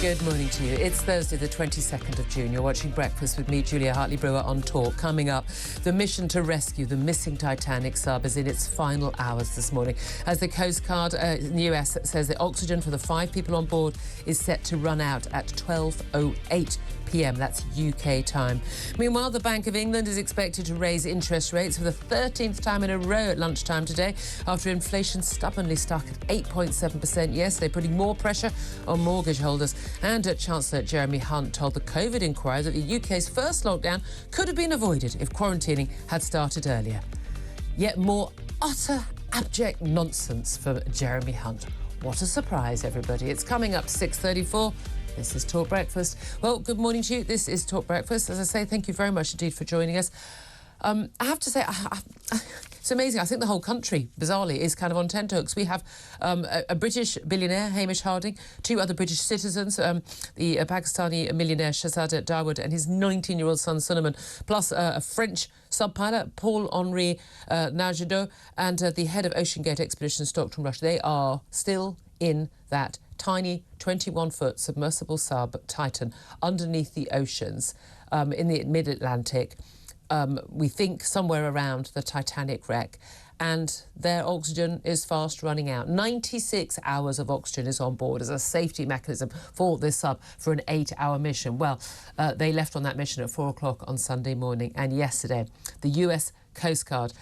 Good morning to you. It's Thursday, the 22nd of June. You're watching Breakfast with me, Julia Hartley-Brewer, on Talk. Coming up, the mission to rescue the missing Titanic sub is in its final hours this morning, as the Coast Guard in the US says the oxygen for the 5 people on board is set to run out at 12:08 p.m. That's UK time. Meanwhile, the Bank of England is expected to raise interest rates for the 13th time in a row at lunchtime today, after inflation stubbornly stuck at 8.7% yesterday, putting more pressure on mortgage holders. And Chancellor Jeremy Hunt told the COVID inquiry that the UK's first lockdown could have been avoided if quarantining had started earlier. Yet more utter abject nonsense for Jeremy Hunt. What a surprise, everybody. It's coming up 6:34. This is Talk Breakfast. Well, good morning to you. This is Talk Breakfast. As I say, thank you very much indeed for joining us. I have to say, it's amazing. I think the whole country, bizarrely, is kind of on tenterhooks. We have a British billionaire, Hamish Harding, 2 other British citizens, the Pakistani millionaire Shahzada Dawood and his 19-year-old son Suleiman, plus a French sub-pilot, Paul-Henri Najadeau, and the head of Ocean Gate Expeditions, Dr. Rush. They are still in that tiny 21-foot submersible sub, Titan, underneath the oceans in the mid-Atlantic. We think somewhere around the Titanic wreck, and their oxygen is fast running out. 96 hours of oxygen is on board as a safety mechanism for this sub for an 8-hour mission. Well, they left on that mission at 4 o'clock on Sunday morning, and yesterday the US Coast Guard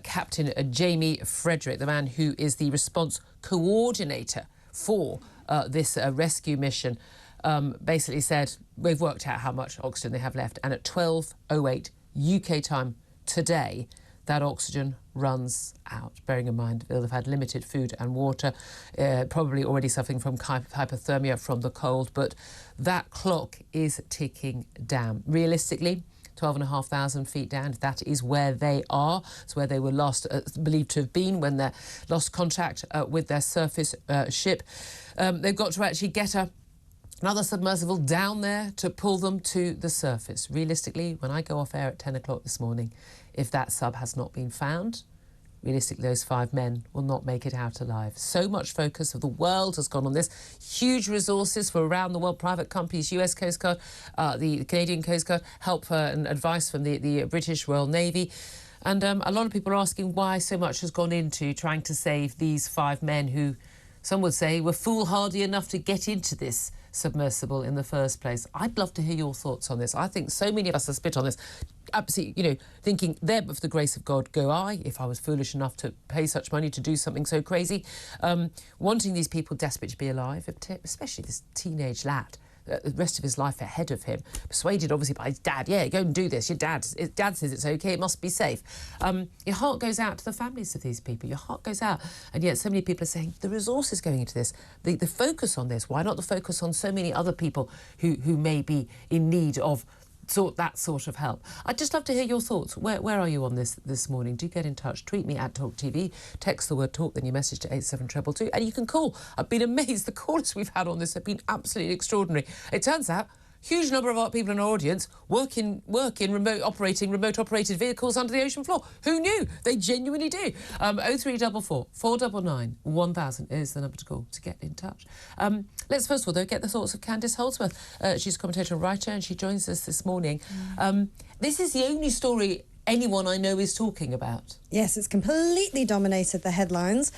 Captain Jamie Frederick, the man who is the response coordinator for this rescue mission, basically said we've worked out how much oxygen they have left, and at 12:08 UK time today, that oxygen runs out. Bearing in mind they'll have had limited food and water, probably already suffering from hypothermia from the cold, but that clock is ticking down. Realistically, 12,500 feet down, that is where they are. It's where they were last believed to have been when they lost contact with their surface ship. They've got to actually get another submersible down there to pull them to the surface. Realistically, when I go off air at 10 o'clock this morning, if that sub has not been found, realistically, those 5 men will not make it out alive. So much focus of the world has gone on this. Huge resources for around the world, private companies, US Coast Guard, the Canadian Coast Guard, help and advice from the British Royal Navy. And a lot of people are asking why so much has gone into trying to save these 5 men who, some would say, were foolhardy enough to get into this submersible in the first place. I'd love to hear your thoughts on this. I think so many of us are split on this. Absolutely, thinking there, but for the grace of God go I, if I was foolish enough to pay such money to do something so crazy. Wanting these people desperate to be alive, especially this teenage lad, the rest of his life ahead of him, persuaded obviously by his dad, yeah, go and do this, your dad says it's okay, it must be safe. Your heart goes out to the families of these people, your heart goes out, and yet so many people are saying the resources going into this, the focus on this, why not the focus on so many other people who may be in need of that sort of help? I'd just love to hear your thoughts. Where are you on this morning? Do get in touch. Tweet me at TalkTV. Text the word TALK, then your message to 87222. And you can call. I've been amazed. The callers we've had on this have been absolutely extraordinary. It turns out huge number of our people in our audience work in remote operated vehicles under the ocean floor. Who knew? They genuinely do. 0344 499 1000 is the number to call to get in touch. Let's first of all, though, get the thoughts of Candice Holdsworth. She's a commentator and writer, and she joins us this morning. This is the only story anyone I know is talking about. Yes, it's completely dominated the headlines.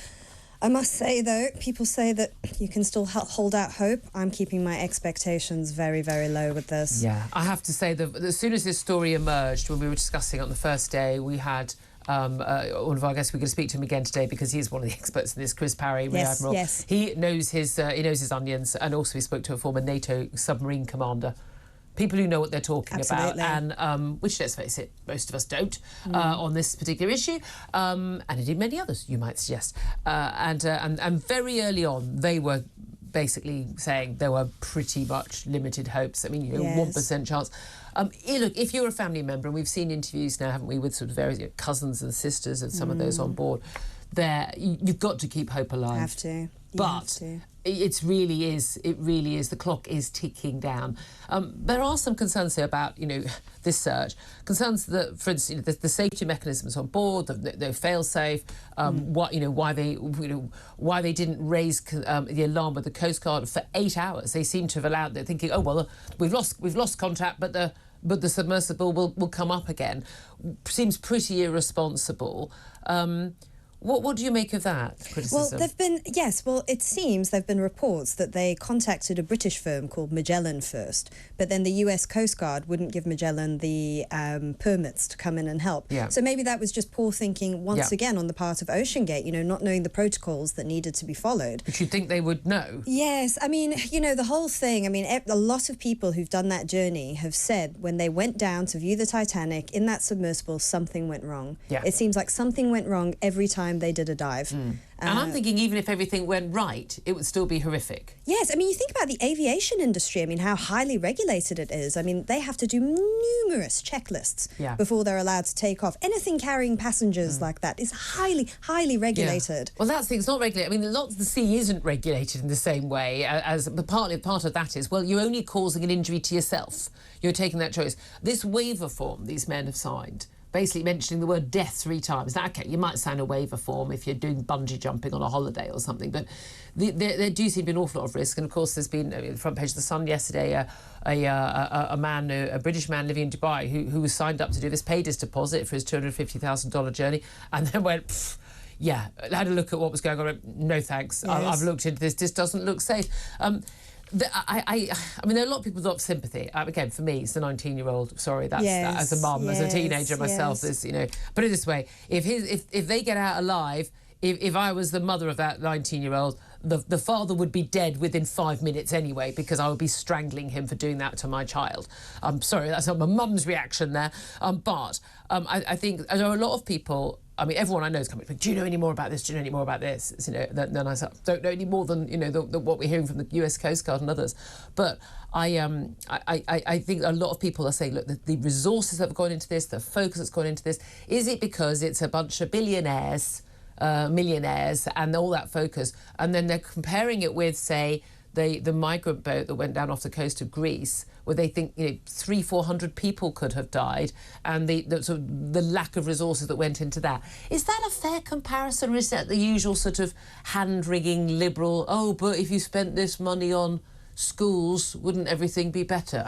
I must say, though, people say that you can still hold out hope. I'm keeping my expectations very, very low with this. Yeah, I have to say that as soon as this story emerged, when we were discussing it on the first day, we had one of our guests. We're going to speak to him again today because he's one of the experts in this, Chris Parry, Rear Admiral. Yes. He knows his onions, and also he spoke to a former NATO submarine commander. People who know what they're talking about, and which, let's face it, most of us don't on this particular issue, and indeed many others, you might suggest. And very early on, they were basically saying there were pretty much limited hopes. I mean, 1% chance. Look, if you're a family member, and we've seen interviews now, haven't we, with sort of various cousins and sisters of some of those on board, you've got to keep hope alive. Have to. But It really is. It really is. The clock is ticking down. There are some concerns here about, this search. Concerns that, for instance, the safety mechanisms on board, the fail-safe, why they didn't raise the alarm with the Coast Guard for 8 hours. They seem to have allowed. They're thinking, oh well, we've lost contact, but the submersible will come up again. Seems pretty irresponsible. What do you make of that criticism? Well, it seems there've been reports that they contacted a British firm called Magellan first, but then the US Coast Guard wouldn't give Magellan the permits to come in and help. Yeah. So maybe that was just poor thinking once again on the part of OceanGate, not knowing the protocols that needed to be followed. But you'd think they would know. Yes, I mean, the whole thing, a lot of people who've done that journey have said when they went down to view the Titanic in that submersible, something went wrong. Yeah. It seems like something went wrong every time they did a dive. And I'm thinking even if everything went right, it would still be horrific. Yes, you think about the aviation industry, how highly regulated it is. They have to do numerous checklists before they're allowed to take off. Anything carrying passengers like that is highly, highly regulated. Yeah. Well, that's the thing, it's not regulated. Lots of the sea isn't regulated in the same way as part of that is, well, you're only causing an injury to yourself. You're taking that choice. This waiver form these men have signed, basically mentioning the word death 3 times. Now, OK, you might sign a waiver form if you're doing bungee jumping on a holiday or something, but there do seem to be an awful lot of risk. And, of course, there's been, the front page of The Sun yesterday, a British man living in Dubai who was signed up to do this, paid his deposit for his $250,000 journey, and then went, had a look at what was going on. Went, no, thanks. Yes. I've looked into this. This doesn't look safe. There are a lot of people who have sympathy. Again, for me, it's the 19-year-old. Sorry, that's as a mum, as a teenager myself. This, put it this way: if they get out alive, if I was the mother of that 19-year-old, the father would be dead within 5 minutes anyway, because I would be strangling him for doing that to my child. I'm sorry, that's not my mum's reaction there. But I think there are a lot of people. Everyone I know is coming. Do you know any more about this? Do you know any more about this? Then I don't know any more than what we're hearing from the US Coast Guard and others. But I think a lot of people are saying, look, the resources that have gone into this, the focus that's gone into this, is it because it's a bunch of billionaires, millionaires, and all that focus, and then they're comparing it with, say, the migrant boat that went down off the coast of Greece, where they think 300-400 people could have died, and the lack of resources that went into that. Is that a fair comparison, or is that the usual sort of hand-wringing liberal, oh, but if you spent this money on schools, wouldn't everything be better?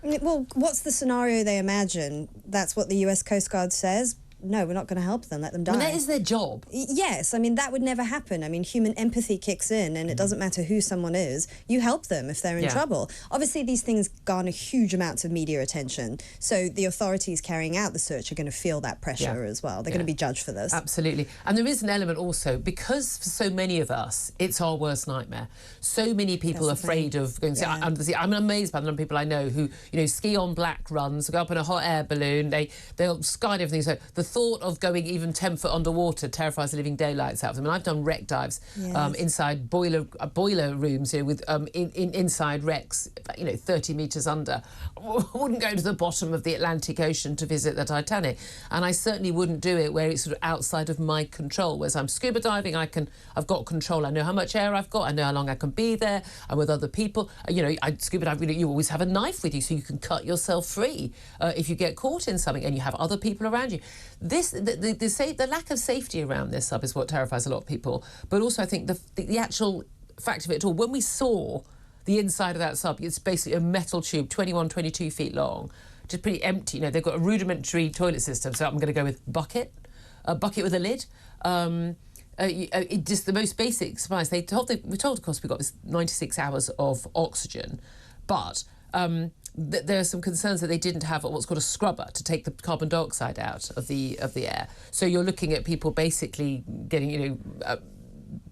Well, what's the scenario they imagine? That's what the US Coast Guard says. No, we're not going to help them, let them die. That is their job. Yes, that would never happen. Human empathy kicks in, and it doesn't matter who someone is. You help them if they're in trouble. Obviously, these things garner huge amounts of media attention, so the authorities carrying out the search are going to feel that pressure as well. They're going to be judged for this. Absolutely. And there is an element also, because for so many of us, it's our worst nightmare. So many people are afraid of going under the sea. I'm amazed by the number of people I know who, ski on black runs, go up in a hot air balloon, they'll sky everything. So the thought of going even 10 foot underwater terrifies the living daylights out of them. And I've done wreck dives inside boiler rooms with inside wrecks, 30 metres under. I wouldn't go to the bottom of the Atlantic Ocean to visit the Titanic, and I certainly wouldn't do it where it's sort of outside of my control. Whereas I'm scuba diving, I've got control. I know how much air I've got. I know how long I can be there. I'm with other people. I scuba dive. You always have a knife with you, so you can cut yourself free if you get caught in something, and you have other people around you. The lack of safety around this sub is what terrifies a lot of people. But also, I think the actual fact of it all, when we saw the inside of that sub, it's basically a metal tube, 21, 22 feet long, just pretty empty. They've got a rudimentary toilet system, so I'm going to go with a bucket with a lid. Just the most basic supplies. We're told, of course, we've got this 96 hours of oxygen, but there are some concerns that they didn't have what's called a scrubber to take the carbon dioxide out of the air. So you're looking at people basically getting,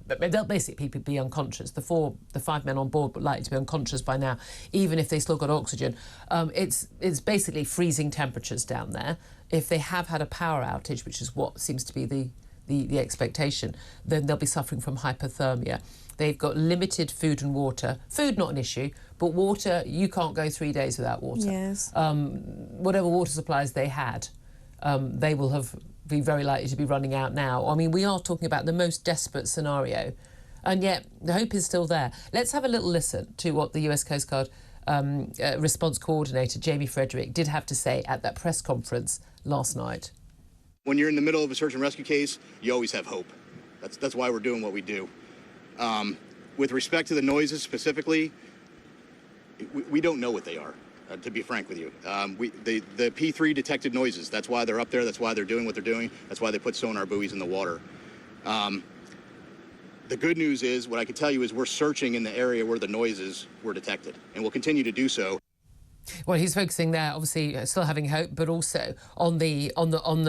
they'll basically people be unconscious. The 5 men on board were likely to be unconscious by now, even if they still got oxygen. It's basically freezing temperatures down there. If they have had a power outage, which is what seems to be the expectation, then they'll be suffering from hypothermia. They've got limited food and water. Food, not an issue, but water, you can't go 3 days without water. Yes. Whatever water supplies they had, they will be very likely to be running out now. We are talking about the most desperate scenario And yet the hope is still there. Let's have a little listen to what the US Coast Guard response coordinator, Jamie Frederick, did have to say at that press conference last night. When you're in the middle of a search and rescue case, you always have hope. That's why we're doing what we do. With respect to the noises specifically, we don't know what they are, to be frank with you. The P3 detected noises. That's why they're up there. That's why they're doing what they're doing. That's why they put sonar buoys in the water. The good news is, what I can tell you is we're searching in the area where the noises were detected, and we'll continue to do so. Well, he's focusing there, obviously, still having hope, but also on the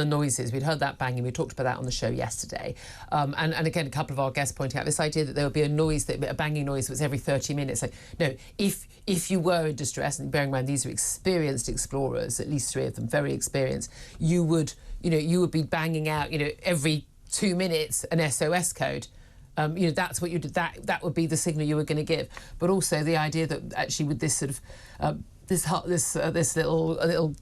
noises. We'd heard that banging. We talked about that on the show yesterday, and again, a couple of our guests pointing out this idea that there would be a banging noise that was every 30 minutes. Like, no, if you were in distress, and bearing in mind these are experienced explorers, at least 3 of them, very experienced, you would be banging out, every 2 minutes an SOS code. That's what you did. That would be the signal you were going to give. But also the idea that actually with this sort of this little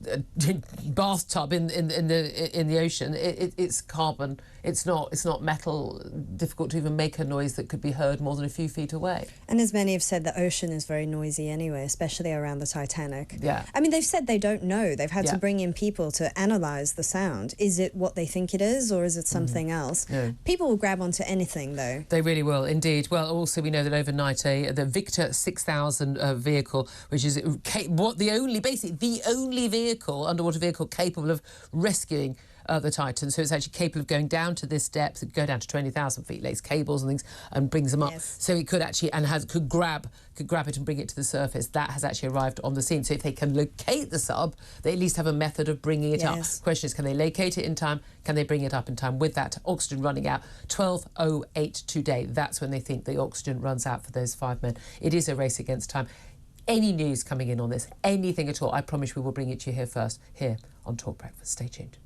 bathtub in the ocean, it's carbon. It's not metal. Difficult to even make a noise that could be heard more than a few feet away. And as many have said, the ocean is very noisy anyway, especially around the Titanic. Yeah. I mean, they've said they don't know. They've had to bring in people to analyse the sound. Is it what they think it is, or is it something else? Yeah. People will grab onto anything, though. They really will, indeed. Well, also we know that overnight the Victor 6000 vehicle, which is the only vehicle, underwater vehicle, capable of rescuing the Titan. So it's actually capable of going down to this depth. It could go down to 20,000 feet, lays cables and things and brings them up. Yes. So it could actually, could grab it and bring it to the surface. That has actually arrived on the scene. So if they can locate the sub, they at least have a method of bringing it up. The question is, can they locate it in time? Can they bring it up in time? With that oxygen running out, 12:08 today. That's when they think the oxygen runs out for those 5 men. It is a race against time. Any news coming in on this, anything at all, I promise we will bring it to you here first, here on Talk Breakfast. Stay tuned.